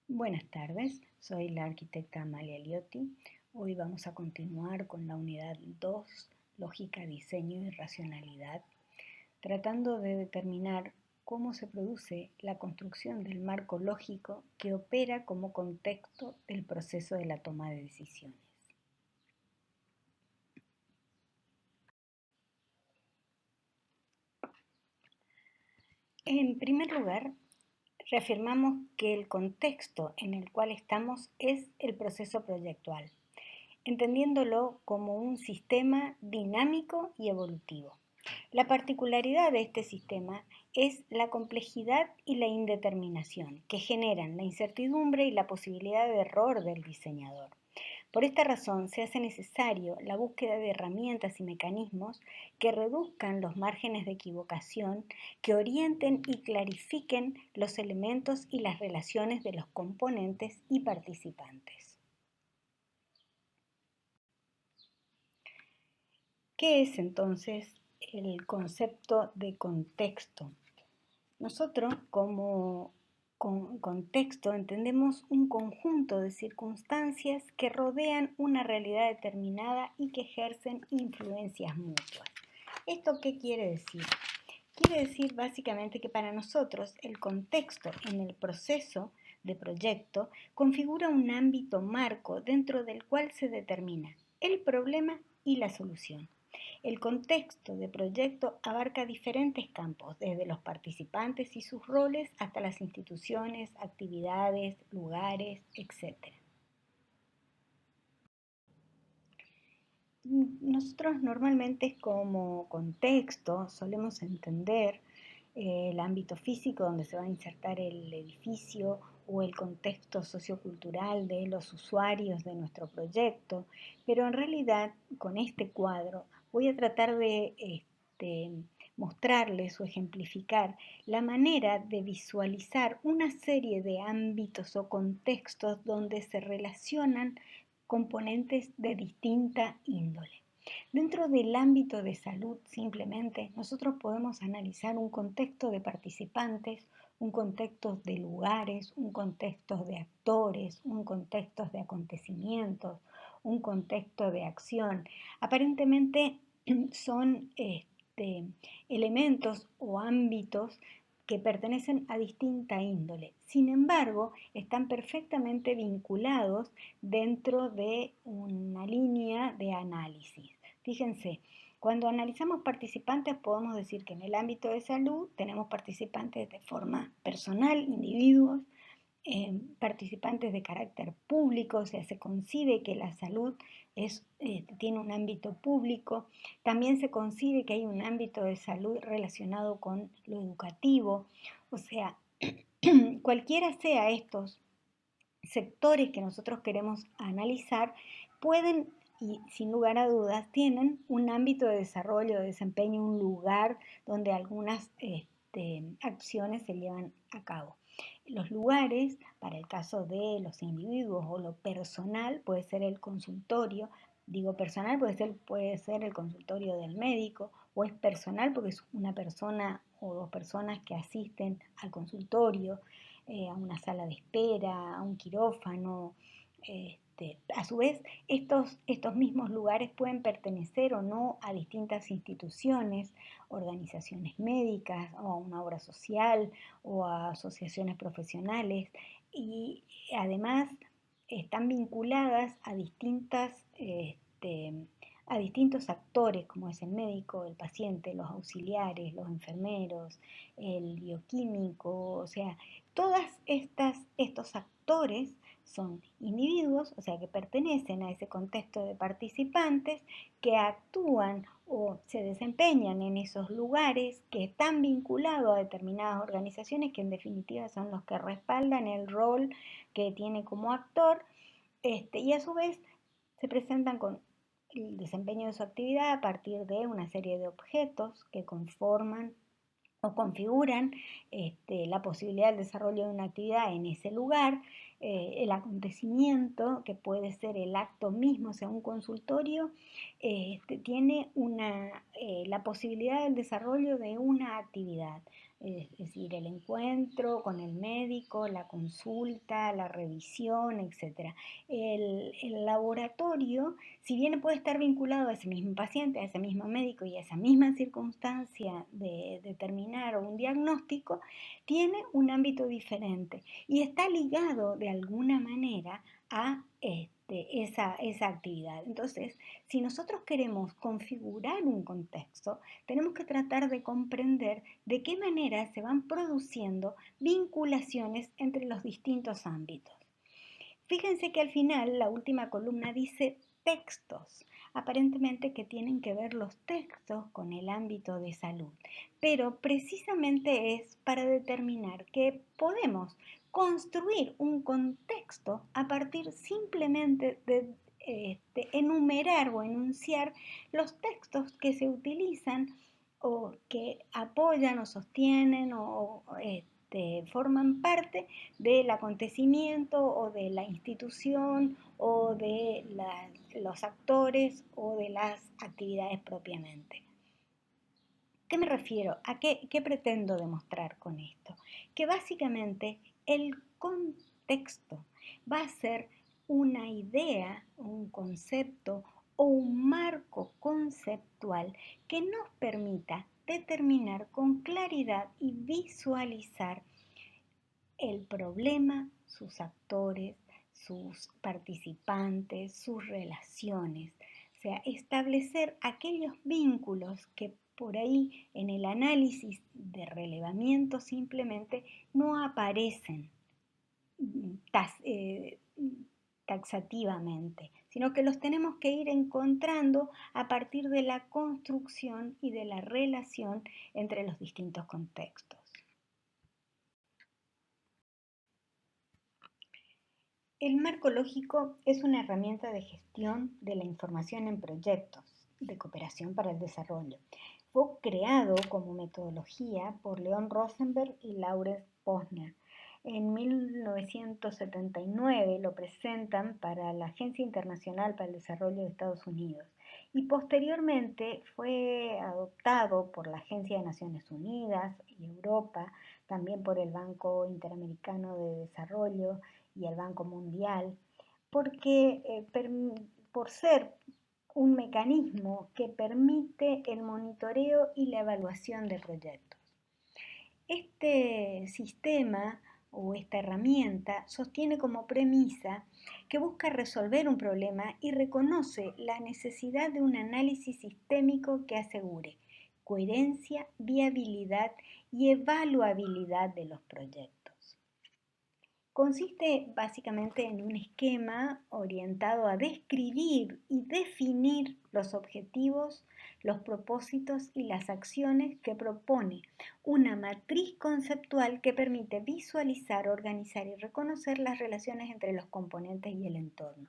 Buenas tardes, soy la arquitecta Amalia Liotti. Hoy vamos a continuar con la unidad 2, Lógica, Diseño y Racionalidad, tratando de determinar cómo se produce la construcción del marco lógico que opera como contexto del proceso de la toma de decisiones. En primer lugar, reafirmamos que el contexto en el cual estamos es el proceso proyectual, entendiéndolo como un sistema dinámico y evolutivo. La particularidad de este sistema es la complejidad y la indeterminación, que generan la incertidumbre y la posibilidad de error del diseñador. Por esta razón se hace necesario la búsqueda de herramientas y mecanismos que reduzcan los márgenes de equivocación, que orienten y clarifiquen los elementos y las relaciones de los componentes y participantes. ¿Qué es entonces el concepto de contexto? Nosotros como contexto entendemos un conjunto de circunstancias que rodean una realidad determinada y que ejercen influencias mutuas. ¿Esto qué quiere decir? Quiere decir básicamente que para nosotros el contexto en el proceso de proyecto configura un ámbito marco dentro del cual se determina el problema y la solución. El contexto de proyecto abarca diferentes campos, desde los participantes y sus roles hasta las instituciones, actividades, lugares, etc. Nosotros normalmente como contexto solemos entender el ámbito físico donde se va a insertar el edificio o el contexto sociocultural de los usuarios de nuestro proyecto, pero en realidad con este cuadro voy a tratar de mostrarles o ejemplificar la manera de visualizar una serie de ámbitos o contextos donde se relacionan componentes de distinta índole. Dentro del ámbito de salud, simplemente, nosotros podemos analizar un contexto de participantes, un contexto de lugares, un contexto de actores, un contexto de acontecimientos, un contexto de acción. Aparentemente son elementos o ámbitos que pertenecen a distinta índole. Sin embargo, están perfectamente vinculados dentro de una línea de análisis. Fíjense, cuando analizamos participantes podemos decir que en el ámbito de salud tenemos participantes de forma personal, individuos, participantes de carácter público, o sea, se concibe que la salud tiene un ámbito público, también se concibe que hay un ámbito de salud relacionado con lo educativo, o sea, cualquiera sea estos sectores que nosotros queremos analizar, pueden y sin lugar a dudas tienen un ámbito de desarrollo, de desempeño, un lugar donde algunas acciones se llevan a cabo. Los lugares, para el caso de los individuos o lo personal, puede ser el consultorio. Digo personal, puede ser el consultorio del médico, o es personal porque es una persona o dos personas que asisten al consultorio, a una sala de espera, a un quirófano. A su vez, estos mismos lugares pueden pertenecer o no a distintas instituciones, organizaciones médicas o a una obra social o a asociaciones profesionales, y además están vinculadas a distintos actores, como es el médico, el paciente, los auxiliares, los enfermeros, el bioquímico, o sea, todos estos actores son individuos, o sea, que pertenecen a ese contexto de participantes, que actúan o se desempeñan en esos lugares, que están vinculados a determinadas organizaciones, que en definitiva son los que respaldan el rol que tiene como actor, y a su vez se presentan con el desempeño de su actividad a partir de una serie de objetos que conforman o configuran la posibilidad del desarrollo de una actividad en ese lugar, el acontecimiento, que puede ser el acto mismo, o sea, un consultorio, tiene la posibilidad del desarrollo de una actividad. es decir, el encuentro con el médico, la consulta, la revisión, etc. El laboratorio, si bien puede estar vinculado a ese mismo paciente, a ese mismo médico y a esa misma circunstancia de determinar un diagnóstico, tiene un ámbito diferente y está ligado de alguna manera a esa actividad. Entonces, si nosotros queremos configurar un contexto, tenemos que tratar de comprender de qué manera se van produciendo vinculaciones entre los distintos ámbitos. Fíjense que al final la última columna dice textos, aparentemente que tienen que ver los textos con el ámbito de salud, pero precisamente es para determinar que podemos construir un contexto a partir simplemente de enumerar o enunciar los textos que se utilizan o que apoyan o sostienen o forman parte del acontecimiento o de la institución o de los actores o de las actividades propiamente. ¿Qué me refiero? ¿A qué pretendo demostrar con esto? Que básicamente el contexto va a ser una idea, un concepto o un marco conceptual que nos permita determinar con claridad y visualizar el problema, sus actores, sus participantes, sus relaciones. O sea, establecer aquellos vínculos que por ahí en el análisis de relevamiento simplemente no aparecen taxativamente, sino que los tenemos que ir encontrando a partir de la construcción y de la relación entre los distintos contextos. El marco lógico es una herramienta de gestión de la información en proyectos de cooperación para el desarrollo. Fue creado como metodología por Leon Rosenberg y Lawrence Posner. En 1979 lo presentan para la Agencia Internacional para el Desarrollo de Estados Unidos y posteriormente fue adoptado por la Agencia de Naciones Unidas y Europa, también por el Banco Interamericano de Desarrollo y el Banco Mundial, porque por ser un mecanismo que permite el monitoreo y la evaluación de proyectos. Este sistema o esta herramienta sostiene como premisa que busca resolver un problema y reconoce la necesidad de un análisis sistémico que asegure coherencia, viabilidad y evaluabilidad de los proyectos. Consiste básicamente en un esquema orientado a describir y definir los objetivos, los propósitos y las acciones que propone una matriz conceptual que permite visualizar, organizar y reconocer las relaciones entre los componentes y el entorno.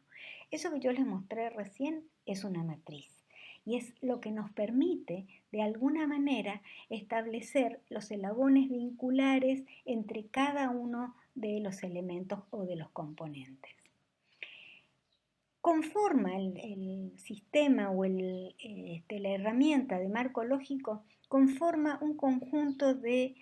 Eso que yo les mostré recién es una matriz y es lo que nos permite de alguna manera establecer los eslabones vinculares entre cada uno de los elementos o de los componentes. Conforma el sistema o la herramienta de marco lógico, conforma un conjunto de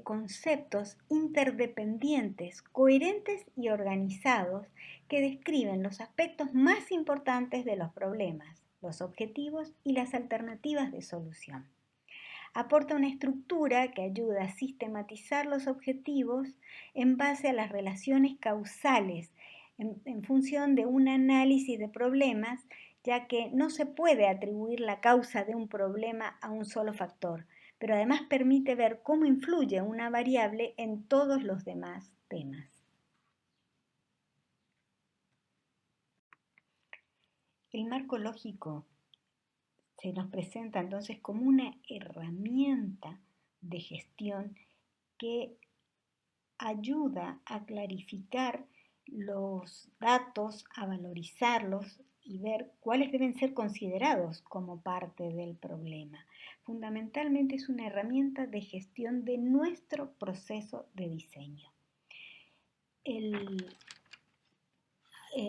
conceptos interdependientes, coherentes y organizados que describen los aspectos más importantes de los problemas, los objetivos y las alternativas de solución. Aporta una estructura que ayuda a sistematizar los objetivos en base a las relaciones causales en función de un análisis de problemas, ya que no se puede atribuir la causa de un problema a un solo factor, pero además permite ver cómo influye una variable en todos los demás temas. El marco lógico se nos presenta entonces como una herramienta de gestión que ayuda a clarificar los datos, a valorizarlos y ver cuáles deben ser considerados como parte del problema. Fundamentalmente es una herramienta de gestión de nuestro proceso de diseño.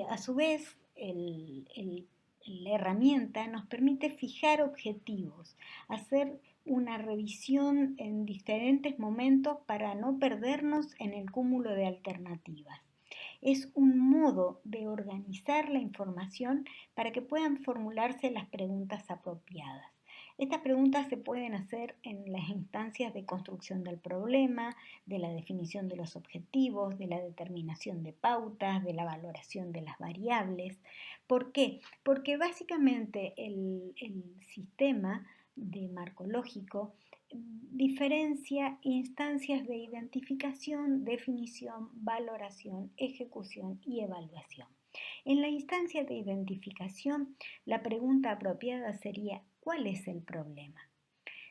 A su vez, la herramienta nos permite fijar objetivos, hacer una revisión en diferentes momentos para no perdernos en el cúmulo de alternativas. Es un modo de organizar la información para que puedan formularse las preguntas apropiadas. Estas preguntas se pueden hacer en las instancias de construcción del problema, de la definición de los objetivos, de la determinación de pautas, de la valoración de las variables. ¿Por qué? Porque básicamente el sistema de marco lógico diferencia instancias de identificación, definición, valoración, ejecución y evaluación. En la instancia de identificación, la pregunta apropiada sería ¿cuál es el problema?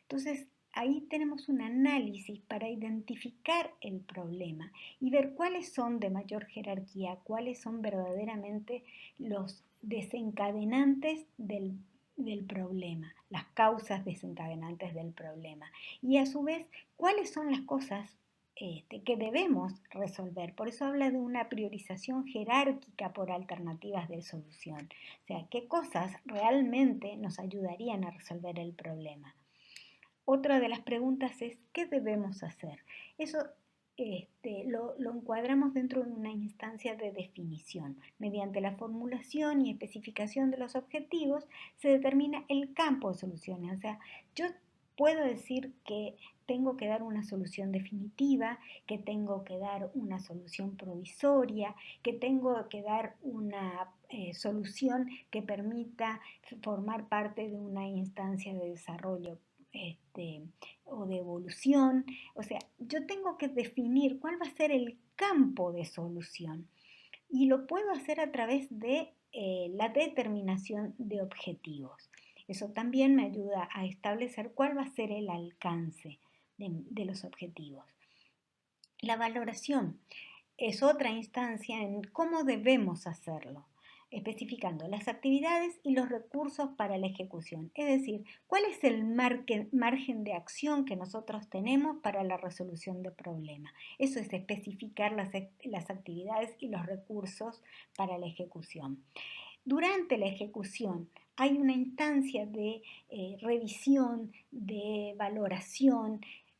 Entonces, ahí tenemos un análisis para identificar el problema y ver cuáles son de mayor jerarquía, cuáles son verdaderamente los desencadenantes del problema, las causas desencadenantes del problema. Y a su vez, cuáles son las cosas que debemos resolver. Por eso habla de una priorización jerárquica por alternativas de solución. O sea, qué cosas realmente nos ayudarían a resolver el problema. Otra de las preguntas es, ¿qué debemos hacer? Eso lo encuadramos dentro de una instancia de definición. Mediante la formulación y especificación de los objetivos se determina el campo de soluciones. O sea, yo puedo decir que tengo que dar una solución definitiva, que tengo que dar una solución provisoria, que tengo que dar una solución que permita formar parte de una instancia de desarrollo o de evolución. O sea, yo tengo que definir cuál va a ser el campo de solución y lo puedo hacer a través de la determinación de objetivos. Eso también me ayuda a establecer cuál va a ser el alcance de los objetivos. La valoración es otra instancia en cómo debemos hacerlo, especificando las actividades y los recursos para la ejecución. Es decir, cuál es el margen de acción que nosotros tenemos para la resolución de problemas. Eso es especificar las actividades y los recursos para la ejecución. Durante la ejecución hay una instancia de revisión, de valoración.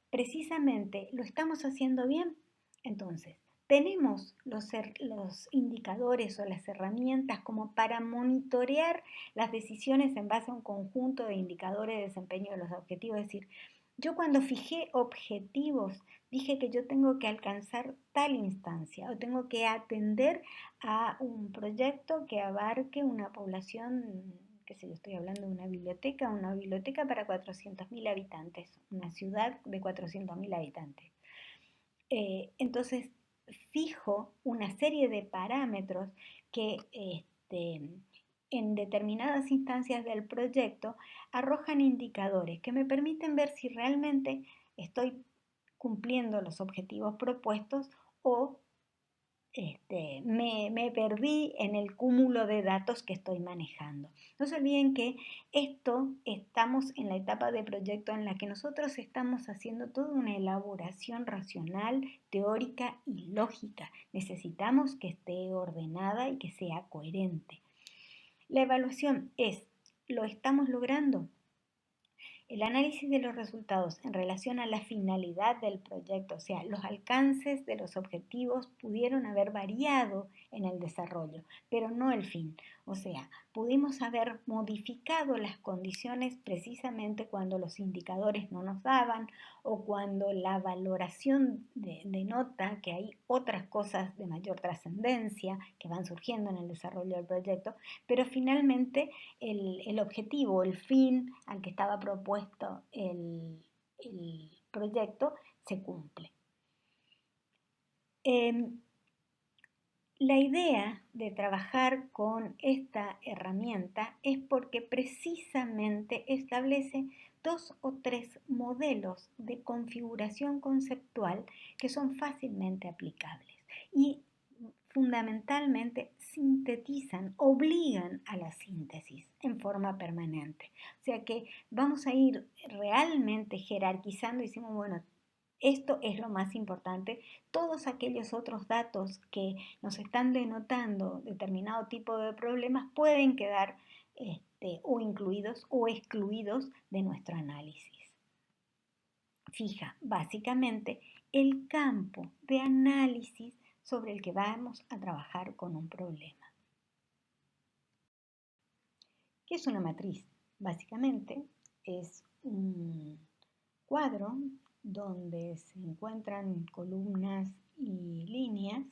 Precisamente, ¿lo estamos haciendo bien? Entonces, tenemos los indicadores o las herramientas como para monitorear las decisiones en base a un conjunto de indicadores de desempeño de los objetivos. Es decir, yo cuando fijé objetivos dije que yo tengo que alcanzar tal instancia o tengo que atender a un proyecto que abarque una población, qué sé yo, estoy hablando de una biblioteca para 400.000 habitantes, una ciudad de 400.000 habitantes. Entonces, fijo una serie de parámetros que en determinadas instancias del proyecto arrojan indicadores que me permiten ver si realmente estoy cumpliendo los objetivos propuestos o me perdí en el cúmulo de datos que estoy manejando. No se olviden que estamos en la etapa de proyecto en la que nosotros estamos haciendo toda una elaboración racional, teórica y lógica. Necesitamos que esté ordenada y que sea coherente. La evaluación es, ¿lo estamos logrando? El análisis de los resultados en relación a la finalidad del proyecto, o sea, los alcances de los objetivos pudieron haber variado en el desarrollo, pero no el fin. O sea, pudimos haber modificado las condiciones precisamente cuando los indicadores no nos daban o cuando la valoración denota que hay otras cosas de mayor trascendencia que van surgiendo en el desarrollo del proyecto, pero finalmente el objetivo, el fin al que estaba propuesto el proyecto se cumple. La idea de trabajar con esta herramienta es porque precisamente establece 2 o 3 modelos de configuración conceptual que son fácilmente aplicables y fundamentalmente sintetizan, obligan a la síntesis en forma permanente. O sea que vamos a ir realmente jerarquizando y decimos, bueno, esto es lo más importante. Todos aquellos otros datos que nos están denotando determinado tipo de problemas pueden quedar o incluidos o excluidos de nuestro análisis. fija básicamente el campo de análisis sobre el que vamos a trabajar con un problema. ¿Qué es una matriz? Básicamente es un cuadro donde se encuentran columnas y líneas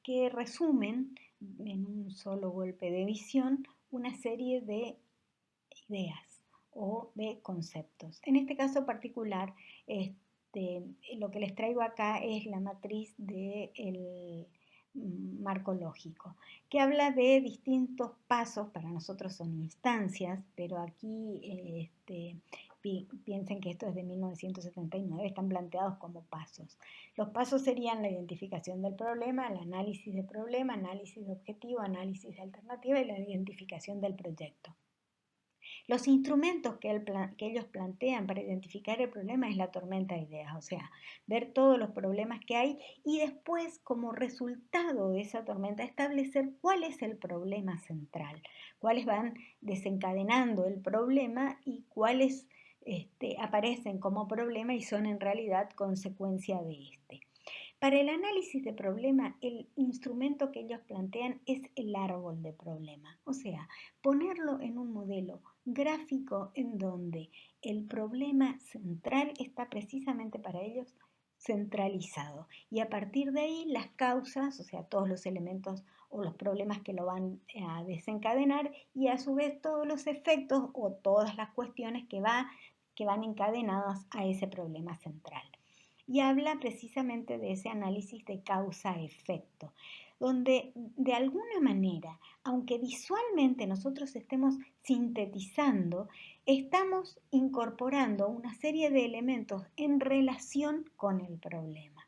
que resumen en un solo golpe de visión una serie de ideas o de conceptos. En este caso particular, lo que les traigo acá es la matriz del marco lógico, que habla de distintos pasos, para nosotros son instancias, pero aquí piensen que esto es de 1979, están planteados como pasos. Los pasos serían la identificación del problema, el análisis del problema, análisis de objetivo, análisis de alternativa y la identificación del proyecto. Los instrumentos que ellos plantean para identificar el problema es la tormenta de ideas, o sea, ver todos los problemas que hay y después, como resultado de esa tormenta, establecer cuál es el problema central, cuáles van desencadenando el problema y cuáles aparecen como problema y son en realidad consecuencia de este. Para el análisis de problema, el instrumento que ellos plantean es el árbol de problema, o sea, ponerlo en un modelo gráfico en donde el problema central está precisamente para ellos centralizado y a partir de ahí las causas, o sea, todos los elementos o los problemas que lo van a desencadenar y a su vez todos los efectos o todas las cuestiones que van encadenadas a ese problema central. Y habla precisamente de ese análisis de causa-efecto, donde de alguna manera, aunque visualmente nosotros estemos sintetizando, estamos incorporando una serie de elementos en relación con el problema.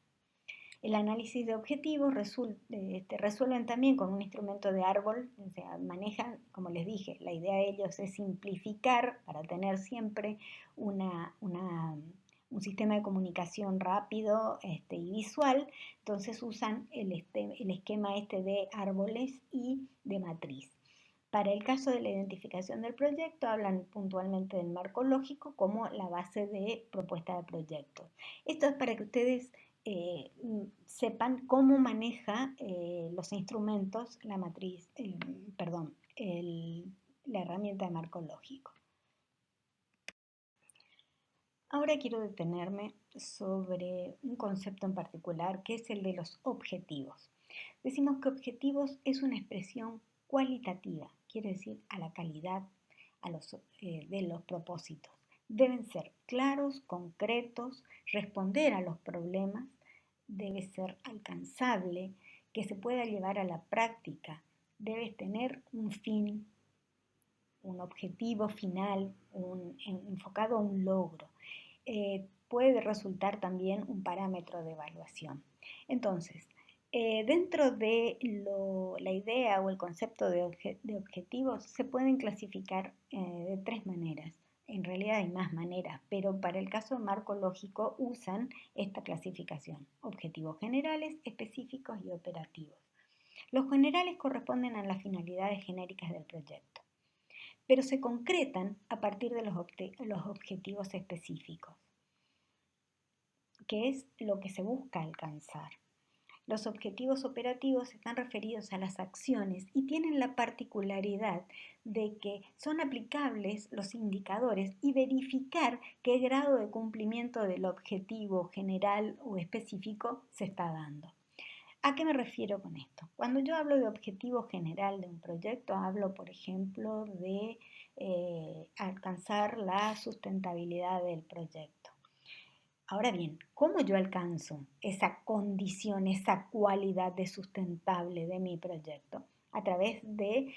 El análisis de objetivos resuelven también con un instrumento de árbol, o sea, manejan, como les dije, la idea de ellos es simplificar para tener siempre un sistema de comunicación rápido y visual, entonces usan el esquema de árboles y de matriz. Para el caso de la identificación del proyecto, hablan puntualmente del marco lógico como la base de propuesta de proyecto. Esto es para que ustedes sepan cómo maneja los instrumentos, la matriz, la herramienta de marco lógico. Ahora quiero detenerme sobre un concepto en particular que es el de los objetivos. Decimos que objetivos es una expresión cualitativa, quiere decir a la calidad de los propósitos. Deben ser claros, concretos, responder a los problemas, debe ser alcanzable, que se pueda llevar a la práctica, debe tener un fin, un objetivo final, enfocado a un logro. Puede resultar también un parámetro de evaluación. Entonces, dentro de la idea o el concepto de objetivos se pueden clasificar de tres maneras. En realidad hay más maneras, pero para el caso marco lógico usan esta clasificación: objetivos generales, específicos y operativos. Los generales corresponden a las finalidades genéricas del proyecto, pero se concretan a partir de los objetivos específicos, que es lo que se busca alcanzar. Los objetivos operativos están referidos a las acciones y tienen la particularidad de que son aplicables los indicadores y verificar qué grado de cumplimiento del objetivo general o específico se está dando. ¿A qué me refiero con esto? Cuando yo hablo de objetivo general de un proyecto, hablo, por ejemplo, de alcanzar la sustentabilidad del proyecto. Ahora bien, ¿cómo yo alcanzo esa condición, esa cualidad de sustentable de mi proyecto? A través de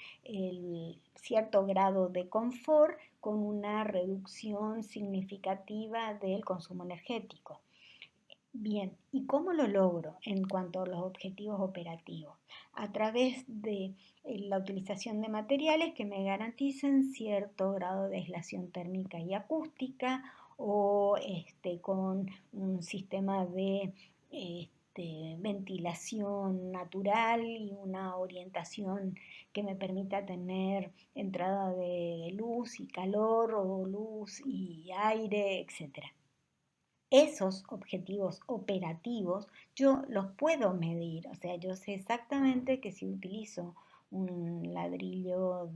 cierto grado de confort con una reducción significativa del consumo energético. Bien, ¿y cómo lo logro en cuanto a los objetivos operativos? A través de la utilización de materiales que me garanticen cierto grado de aislación térmica y acústica, o con un sistema de ventilación natural y una orientación que me permita tener entrada de luz y calor o luz y aire, etc. Esos objetivos operativos yo los puedo medir, o sea, yo sé exactamente que si utilizo un ladrillo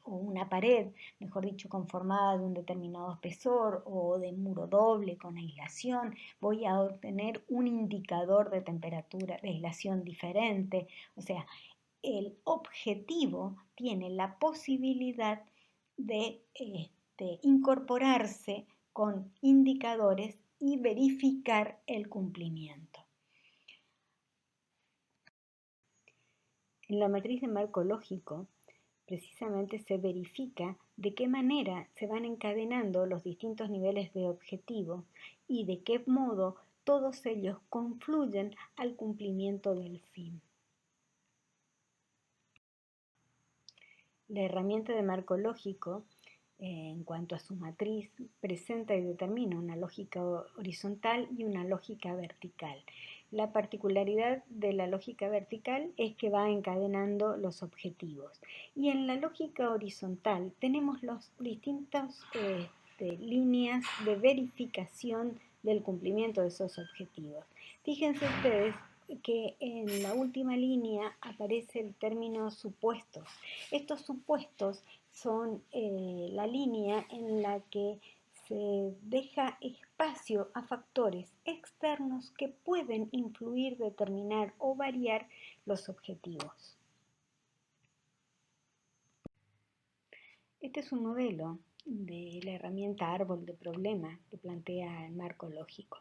o una pared, mejor dicho, conformada de un determinado espesor o de muro doble con aislación, voy a obtener un indicador de temperatura, de aislación diferente. O sea, el objetivo tiene la posibilidad de incorporarse con indicadores y verificar el cumplimiento. En la matriz de marco lógico, precisamente se verifica de qué manera se van encadenando los distintos niveles de objetivo y de qué modo todos ellos confluyen al cumplimiento del fin. La herramienta de marco lógico, en cuanto a su matriz, presenta y determina una lógica horizontal y una lógica vertical. La particularidad de la lógica vertical es que va encadenando los objetivos. Y en la lógica horizontal tenemos las distintas líneas de verificación del cumplimiento de esos objetivos. Fíjense ustedes que en la última línea aparece el término supuestos. Estos supuestos son la línea en la que se deja espacio a factores externos que pueden influir, determinar o variar los objetivos. Este es un modelo de la herramienta árbol de problema que plantea el marco lógico.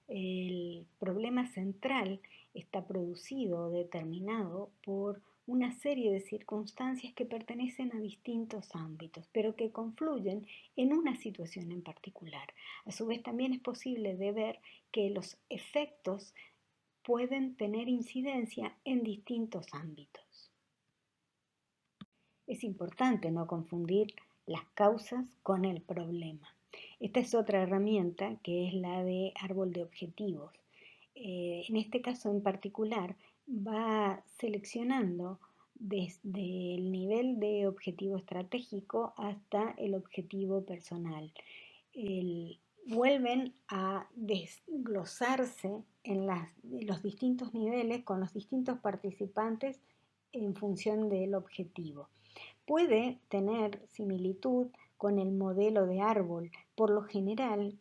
El problema central está producido o determinado por una serie de circunstancias que pertenecen a distintos ámbitos, pero que confluyen en una situación en particular. A su vez, también es posible de ver que los efectos pueden tener incidencia en distintos ámbitos. Es importante no confundir las causas con el problema. Esta es otra herramienta que es la de árbol de objetivos. En este caso en particular va seleccionando desde el nivel de objetivo estratégico hasta el objetivo personal. Vuelven a desglosarse en los distintos niveles con los distintos participantes en función del objetivo. Puede tener similitud con el modelo de árbol. Por lo general,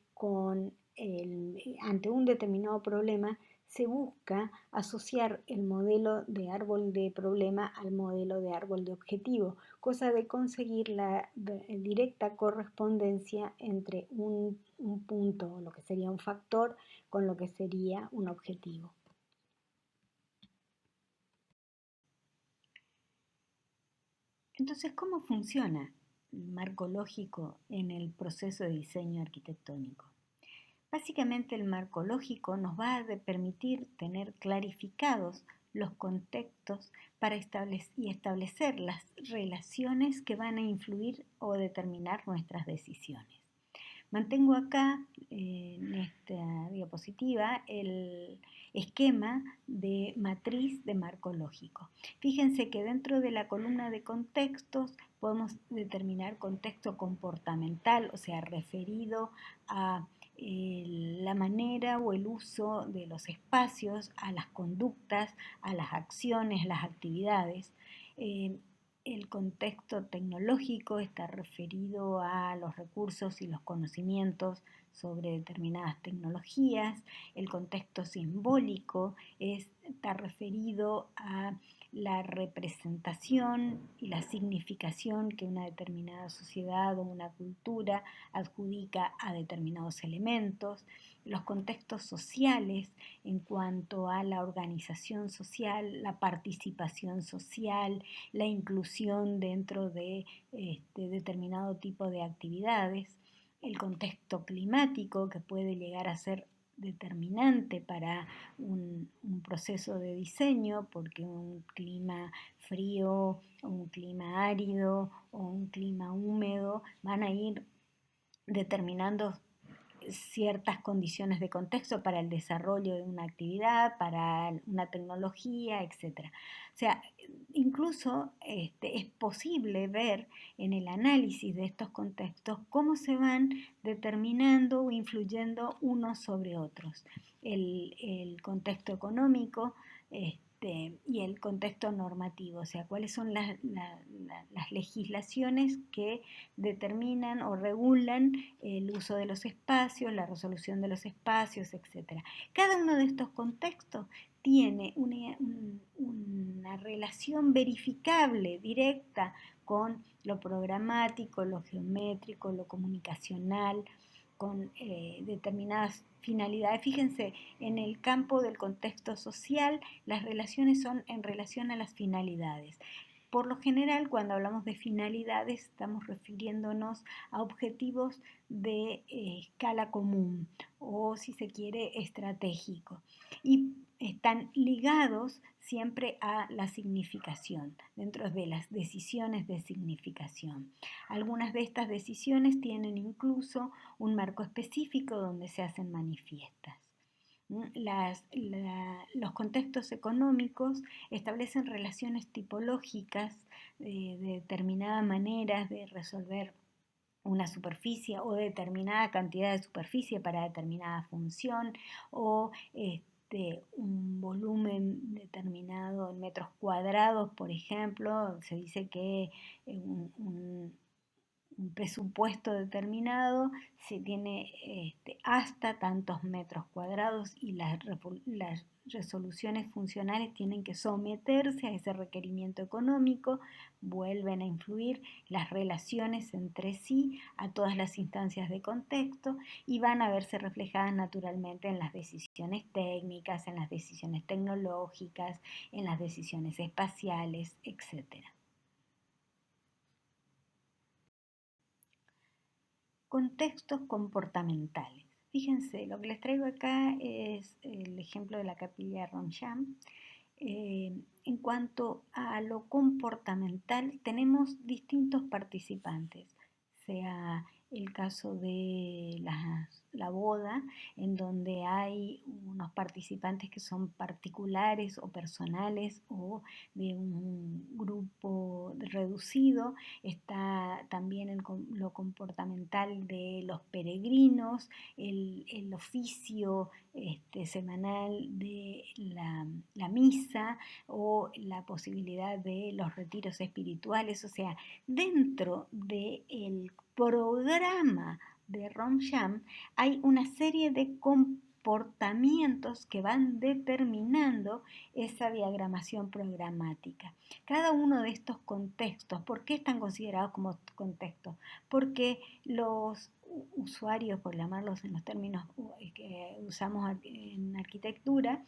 ante un determinado problema, se busca asociar el modelo de árbol de problema al modelo de árbol de objetivo, cosa de conseguir la directa correspondencia entre un punto, lo que sería un factor, con lo que sería un objetivo. Entonces, ¿cómo funciona el marco lógico en el proceso de diseño arquitectónico? Básicamente el marco lógico nos va a permitir tener clarificados los contextos para establecer las relaciones que van a influir o determinar nuestras decisiones. Mantengo acá en esta diapositiva el esquema de matriz de marco lógico. Fíjense que dentro de la columna de contextos podemos determinar contexto comportamental, o sea, referido a la manera o el uso de los espacios, a las conductas, a las acciones, las actividades. El contexto tecnológico está referido a los recursos y los conocimientos sobre determinadas tecnologías. El contexto simbólico está referido a la representación y la significación que una determinada sociedad o una cultura adjudica a determinados elementos. Los contextos sociales en cuanto a la organización social, la participación social, la inclusión dentro de determinado tipo de actividades, el contexto climático que puede llegar a ser determinante para un proceso de diseño, porque un clima frío, un clima árido o un clima húmedo van a ir determinando ciertas condiciones de contexto para el desarrollo de una actividad, para una tecnología, etc. O sea, incluso es posible ver en el análisis de estos contextos cómo se van determinando o influyendo unos sobre otros. El contexto económico y el contexto normativo, o sea, cuáles son las legislaciones que determinan o regulan el uso de los espacios, la resolución de los espacios, etc. Cada uno de estos contextos tiene una relación verificable, directa, con lo programático, lo geométrico, lo comunicacional, con determinadas finalidades. Fíjense, en el campo del contexto social, las relaciones son en relación a las finalidades. Por lo general, cuando hablamos de finalidades, estamos refiriéndonos a objetivos de escala común o, si se quiere, estratégico. Y están ligados siempre a la significación, dentro de las decisiones de significación. Algunas de estas decisiones tienen incluso un marco específico donde se hacen manifiestas. Los contextos económicos establecen relaciones tipológicas de determinadas maneras de resolver una superficie o determinada cantidad de superficie para determinada función o un volumen determinado en metros cuadrados, por ejemplo. Se dice que un presupuesto determinado se tiene hasta tantos metros cuadrados y las resoluciones funcionales tienen que someterse a ese requerimiento económico. Vuelven a influir las relaciones entre sí a todas las instancias de contexto y van a verse reflejadas naturalmente en las decisiones técnicas, en las decisiones tecnológicas, en las decisiones espaciales, etc. Contextos comportamentales. Fíjense, lo que les traigo acá es el ejemplo de la capilla Romcham. En cuanto a lo comportamental, tenemos distintos participantes, sea el caso de la boda, en donde hay unos participantes que son particulares o personales o de un grupo reducido. Está también lo comportamental de los peregrinos, el oficio semanal de la misa o la posibilidad de los retiros espirituales. O sea, dentro del programa de Romcham hay una serie de comportamientos que van determinando esa diagramación programática. Cada uno de estos contextos, ¿por qué están considerados como contextos? Porque los usuarios, por llamarlos en los términos que usamos en arquitectura,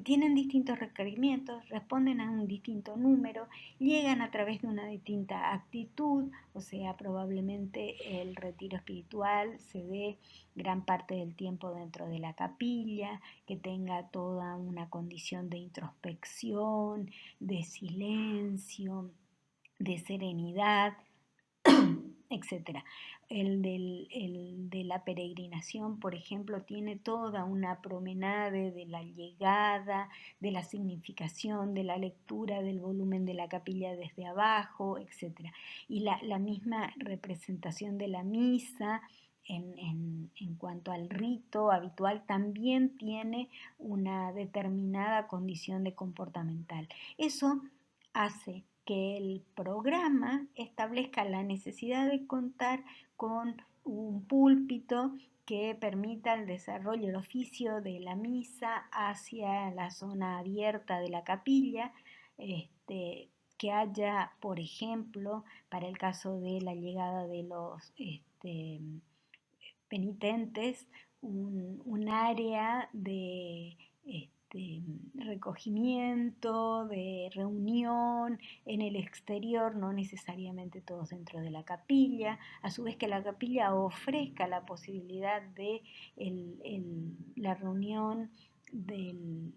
tienen distintos requerimientos, responden a un distinto número, llegan a través de una distinta actitud. O sea, probablemente el retiro espiritual se dé gran parte del tiempo dentro de la capilla, que tenga toda una condición de introspección, de silencio, de serenidad, etcétera. El de la peregrinación, por ejemplo, tiene toda una promenade de la llegada, de la significación, de la lectura del volumen de la capilla desde abajo, etcétera. Y la misma representación de la misa en cuanto al rito habitual también tiene una determinada condición de comportamental. Eso hace que el programa establezca la necesidad de contar con un púlpito que permita el desarrollo, el oficio de la misa hacia la zona abierta de la capilla, que haya, por ejemplo, para el caso de la llegada de los penitentes, un área de recogimiento, de reunión en el exterior, no necesariamente todos dentro de la capilla. A su vez que la capilla ofrezca la posibilidad de la reunión del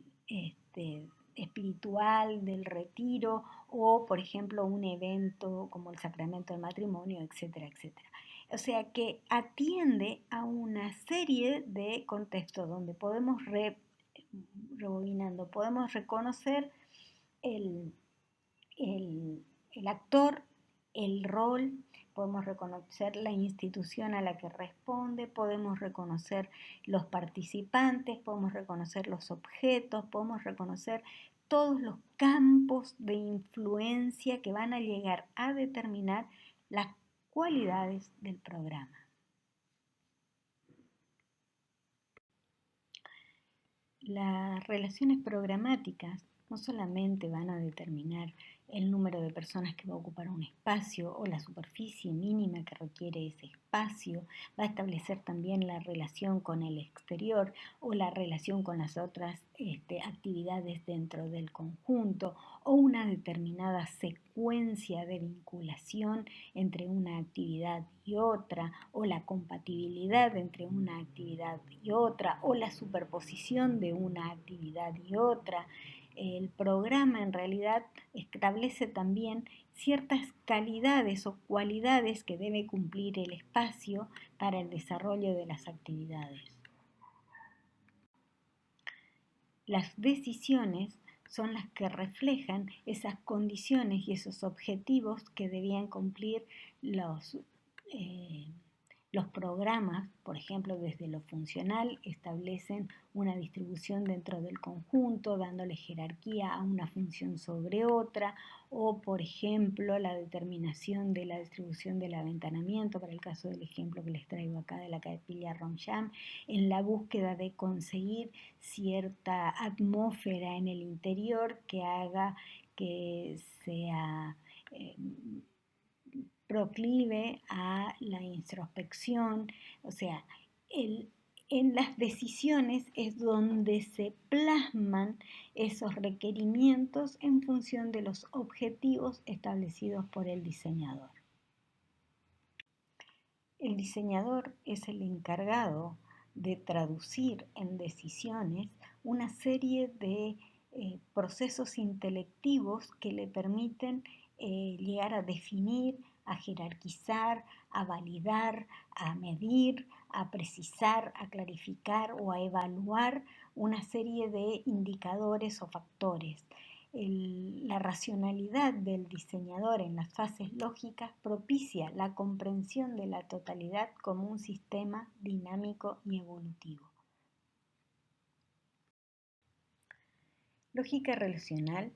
espiritual, del retiro o, por ejemplo, un evento como el sacramento del matrimonio, etcétera, etcétera. O sea que atiende a una serie de contextos donde podemos rebobinando, podemos reconocer el, el actor, el rol, podemos reconocer la institución a la que responde, podemos reconocer los participantes, podemos reconocer los objetos, podemos reconocer todos los campos de influencia que van a llegar a determinar las cualidades del programa. Las relaciones programáticas no solamente van a determinar el número de personas que va a ocupar un espacio o la superficie mínima que requiere ese espacio, va a establecer también la relación con el exterior o la relación con las otras actividades dentro del conjunto o una determinada secuencia de vinculación entre una actividad y otra, o la compatibilidad entre una actividad y otra, o la superposición de una actividad y otra. El programa en realidad establece también ciertas calidades o cualidades que debe cumplir el espacio para el desarrollo de las actividades. Las decisiones son las que reflejan esas condiciones y esos objetivos que debían cumplir los programas. Por ejemplo, desde lo funcional establecen una distribución dentro del conjunto, dándole jerarquía a una función sobre otra, o por ejemplo la determinación de la distribución del aventanamiento, para el caso del ejemplo que les traigo acá de la capilla Romjam, en la búsqueda de conseguir cierta atmósfera en el interior que haga que sea proclive a la introspección. O sea, en las decisiones es donde se plasman esos requerimientos en función de los objetivos establecidos por el diseñador. El diseñador es el encargado de traducir en decisiones una serie de procesos intelectivos que le permiten llegar a definir, a jerarquizar, a validar, a medir, a precisar, a clarificar o a evaluar una serie de indicadores o factores. La racionalidad del diseñador en las fases lógicas propicia la comprensión de la totalidad como un sistema dinámico y evolutivo. Lógica relacional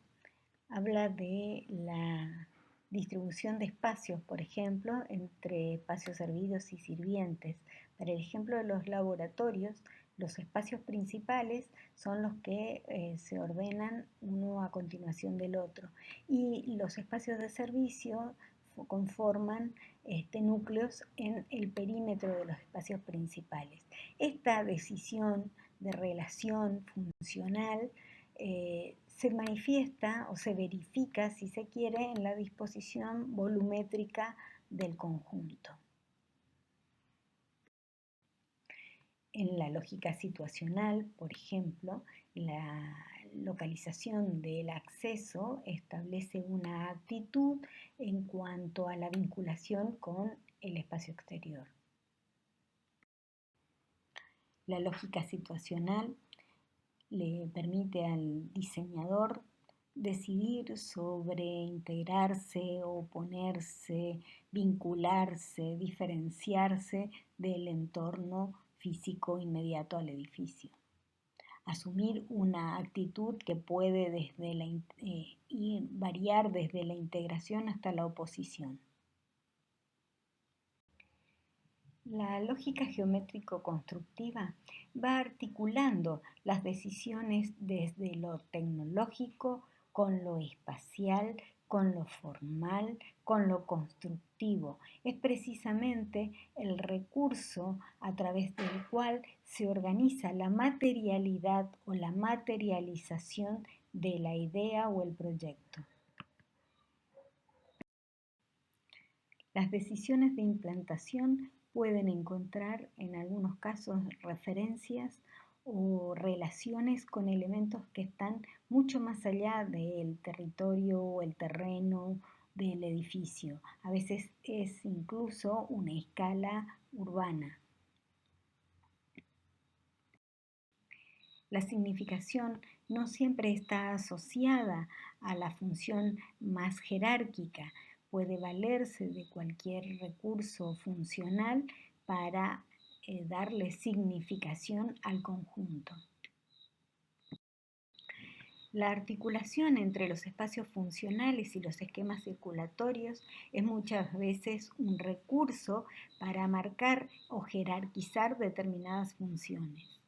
habla de la distribución de espacios, por ejemplo, entre espacios servidos y sirvientes. Para el ejemplo de los laboratorios, los espacios principales son los que se ordenan uno a continuación del otro, y los espacios de servicio conforman núcleos en el perímetro de los espacios principales. Esta decisión de relación funcional se manifiesta o se verifica, si se quiere, en la disposición volumétrica del conjunto. En la lógica situacional, por ejemplo, la localización del acceso establece una actitud en cuanto a la vinculación con el espacio exterior. La lógica situacional le permite al diseñador decidir sobre integrarse, oponerse, vincularse, diferenciarse del entorno físico inmediato al edificio. Asumir una actitud que puede variar desde la integración hasta la oposición. La lógica geométrico-constructiva va articulando las decisiones desde lo tecnológico con lo espacial, con lo formal, con lo constructivo. Es precisamente el recurso a través del cual se organiza la materialidad o la materialización de la idea o el proyecto. Las decisiones de implantación pueden encontrar en algunos casos referencias o relaciones con elementos que están mucho más allá del territorio o el terreno del edificio. A veces es incluso una escala urbana. La significación no siempre está asociada a la función más jerárquica. Puede valerse de cualquier recurso funcional para darle significación al conjunto. La articulación entre los espacios funcionales y los esquemas circulatorios es muchas veces un recurso para marcar o jerarquizar determinadas funciones.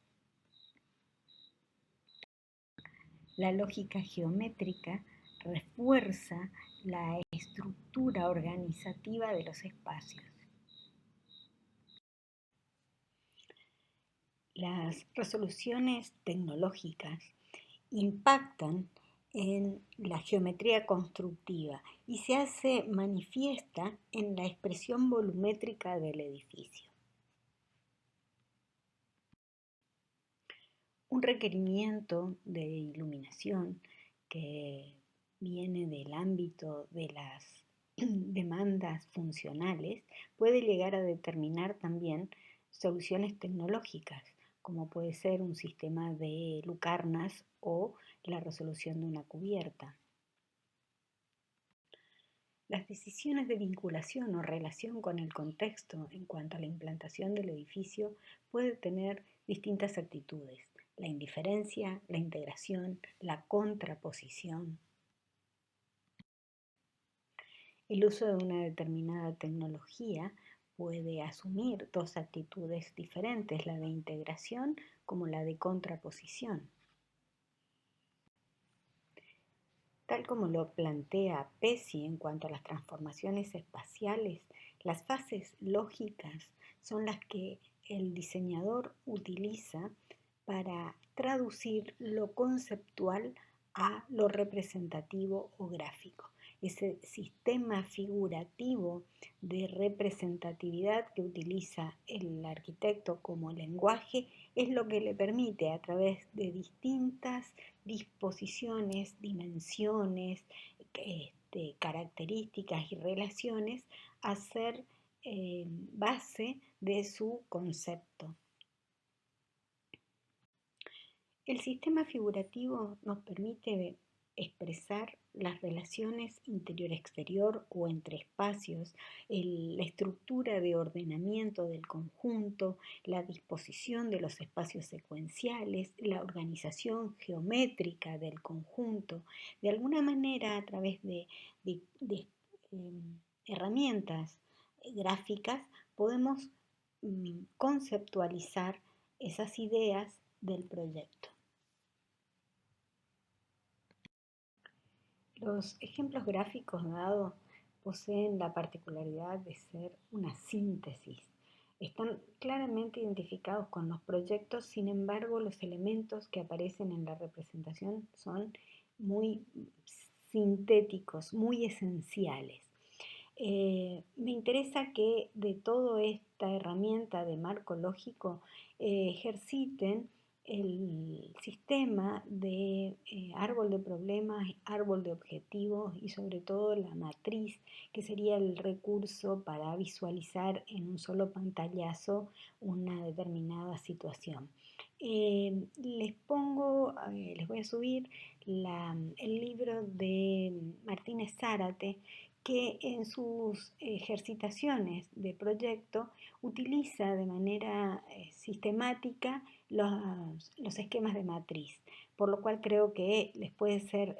La lógica geométrica refuerza la estructura organizativa de los espacios. Las resoluciones tecnológicas impactan en la geometría constructiva y se hace manifiesta en la expresión volumétrica del edificio. Un requerimiento de iluminación que viene del ámbito de las demandas funcionales puede llegar a determinar también soluciones tecnológicas, como puede ser un sistema de lucarnas o la resolución de una cubierta. Las decisiones de vinculación o relación con el contexto en cuanto a la implantación del edificio puede tener distintas actitudes: la indiferencia, la integración, la contraposición. El uso de una determinada tecnología puede asumir dos actitudes diferentes, la de integración como la de contraposición. Tal como lo plantea Pesci en cuanto a las transformaciones espaciales, las fases lógicas son las que el diseñador utiliza para traducir lo conceptual a lo representativo o gráfico. Ese sistema figurativo de representatividad que utiliza el arquitecto como lenguaje es lo que le permite, a través de distintas disposiciones, dimensiones, características y relaciones, hacer base de su concepto. El sistema figurativo nos permite expresar las relaciones interior-exterior o entre espacios, la estructura de ordenamiento del conjunto, la disposición de los espacios secuenciales, la organización geométrica del conjunto. De alguna manera, a través de herramientas gráficas, podemos conceptualizar esas ideas del proyecto. Los ejemplos gráficos dados poseen la particularidad de ser una síntesis. Están claramente identificados con los proyectos, sin embargo, los elementos que aparecen en la representación son muy sintéticos, muy esenciales. Me interesa que de toda esta herramienta de marco lógico ejerciten el sistema de árbol de problemas, árbol de objetivos y sobre todo la matriz, que sería el recurso para visualizar en un solo pantallazo una determinada situación. Les voy a subir el libro de Martínez Zárate, que en sus ejercitaciones de proyecto utiliza de manera sistemática los esquemas de matriz, por lo cual creo que les puede ser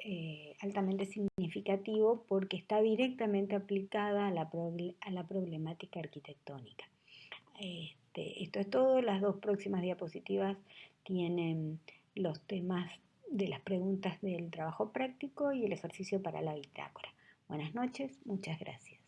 altamente significativo porque está directamente aplicada a la problemática arquitectónica. Esto es todo. Las dos próximas diapositivas tienen los temas de las preguntas del trabajo práctico y el ejercicio para la bitácora. Buenas noches, muchas gracias.